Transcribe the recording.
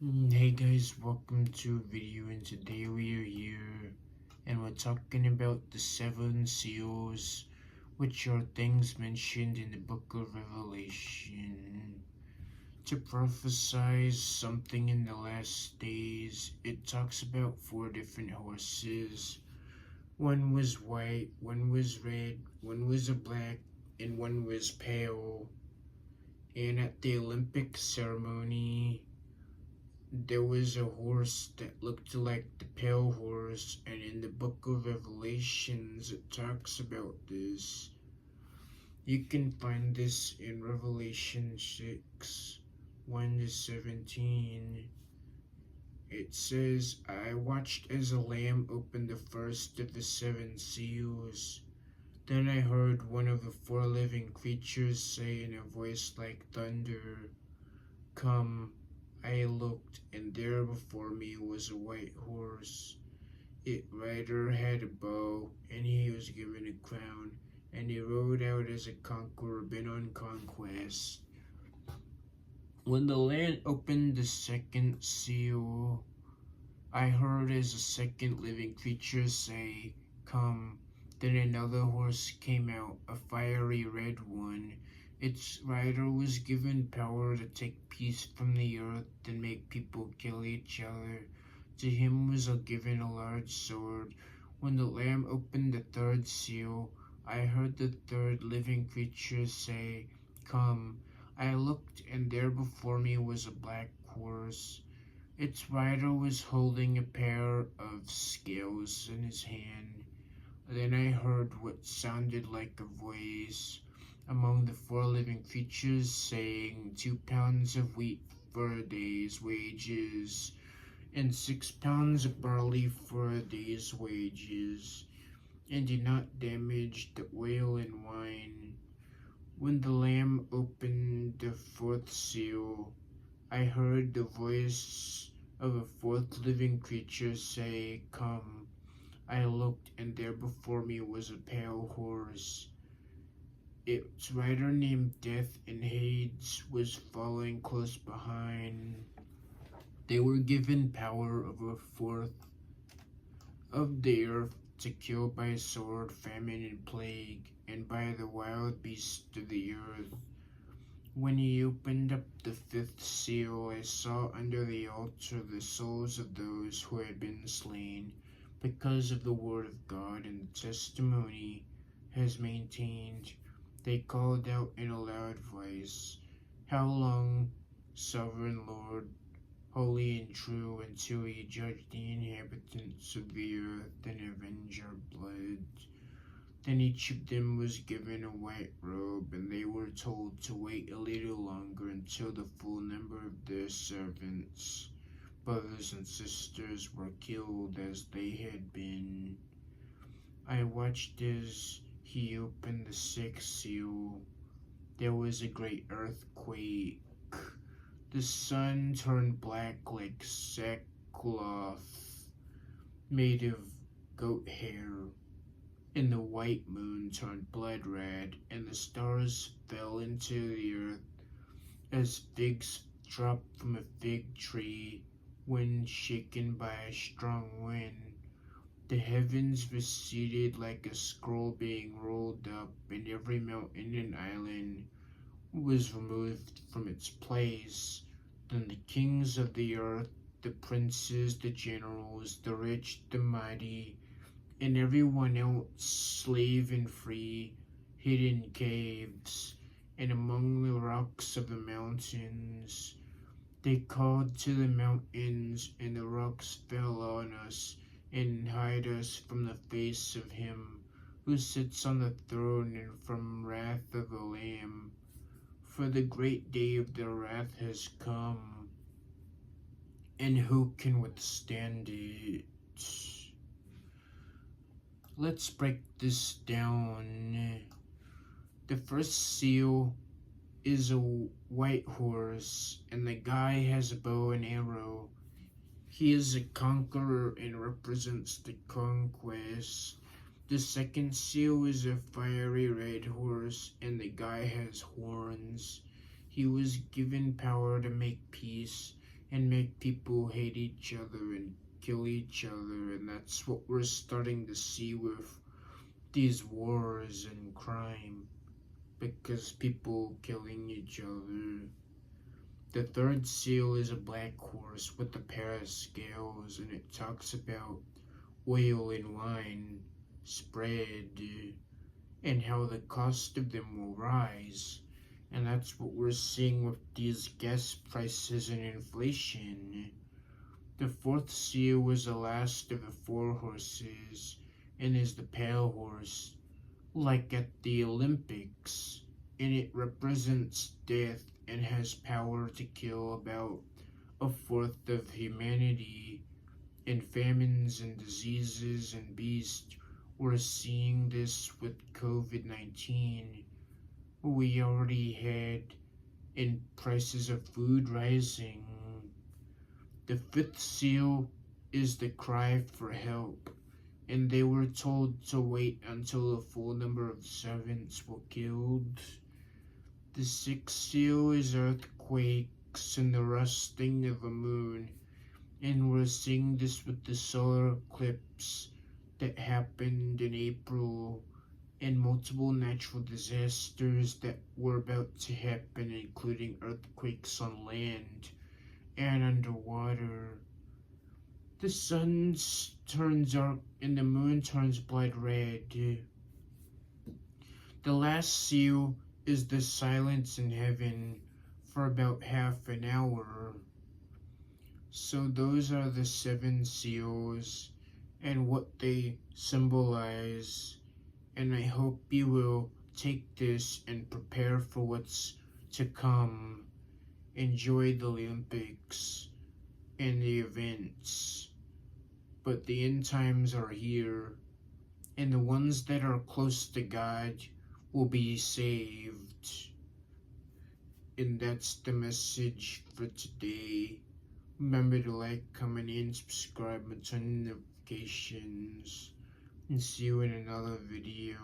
Hey guys, welcome to a video, and today we are here and we're talking about the seven seals, which are things mentioned in the book of Revelation. To prophesy something in the last days, it talks about four different horses. One was white, one was red, one was a black, and one was pale. And at the Olympic ceremony, there was a horse that looked like the pale horse, and in the book of Revelations it talks about this. You can find this in Revelation 6 1 to 17. It says, I watched as a lamb opened the first of the seven seals. Then I heard one of the four living creatures say in a voice like thunder, Come. I looked, and there before me was a white horse. Its rider had a bow, and he was given a crown, and he rode out as a conqueror bent on conquest. When the Lamb opened the second seal, I heard as a second living creature say, Come. Then another horse came out, a fiery red one. Its rider was given power to take peace from the earth and make people kill each other. To him was given a large sword. When the Lamb opened the third seal, I heard the third living creature say, Come. I looked, and there before me was a black horse. Its rider was holding a pair of scales in his hand. Then I heard what sounded like a voice among the four living creatures saying, 2 pounds of wheat for a day's wages, and 6 pounds of barley for a day's wages, and do not damage the oil and wine. When the Lamb opened the fourth seal, I heard the voice of a fourth living creature say, Come. I looked, and there before me was a pale horse. Its rider named Death, and Hades was following close behind. They were given power over a fourth of the earth to kill by sword, famine, and plague, and by the wild beasts of the earth. When he opened up the fifth seal, I saw under the altar the souls of those who had been slain because of the word of God and the testimony has maintained. They called out in a loud voice, How long, sovereign Lord, holy and true, until you judge the inhabitants of the earth and avenge our blood? Then each of them was given a white robe, and they were told to wait a little longer until the full number of their servants, brothers and sisters, were killed as they had been. I watched as he opened the sixth seal. There was a great earthquake. The sun turned black like sackcloth made of goat hair, and the white moon turned blood red, and the stars fell into the earth as figs drop from a fig tree when shaken by a strong wind. The heavens receded like a scroll being rolled up, and every mountain and island was removed from its place. Then the kings of the earth, the princes, the generals, the rich, the mighty, and everyone else, slave and free, hid in caves and among the rocks of the mountains. They called to the mountains, and the rocks fell on us and hide us from the face of him who sits on the throne and from wrath of the Lamb. For the great day of their wrath has come, and who can withstand it? Let's break this down. The first seal is a white horse, and the guy has a bow and arrow. He is a conqueror and represents the conquest. The second seal is a fiery red horse, and the guy has horns. He was given power to make peace, and make people hate each other and kill each other, and that's what we're starting to see with these wars and crime because people killing each other. The third seal is a black horse with a pair of scales, and it talks about oil and wine spread and how the cost of them will rise. And that's what we're seeing with these gas prices and inflation. The fourth seal was the last of the four horses and is the pale horse, like at the Olympics, and it represents death and has power to kill about a fourth of humanity. In famines and diseases and beasts, we're seeing this with COVID-19. We already had in prices of food rising. The fifth seal is the cry for help, and they were told to wait until a full number of servants were killed. The sixth seal is earthquakes and the rusting of the moon, and we're seeing this with the solar eclipse that happened in April and multiple natural disasters that were about to happen, including earthquakes on land and underwater. The sun turns dark and the moon turns blood red. The last seal is the silence in heaven for about half an hour. So those are the seven seals and what they symbolize. And I hope you will take this and prepare for what's to come. Enjoy the Olympics and the events. But the end times are here, and the ones that are close to God will be saved. And that's the message for today. Remember to like, comment, and subscribe and turn on notifications. And see you in another video.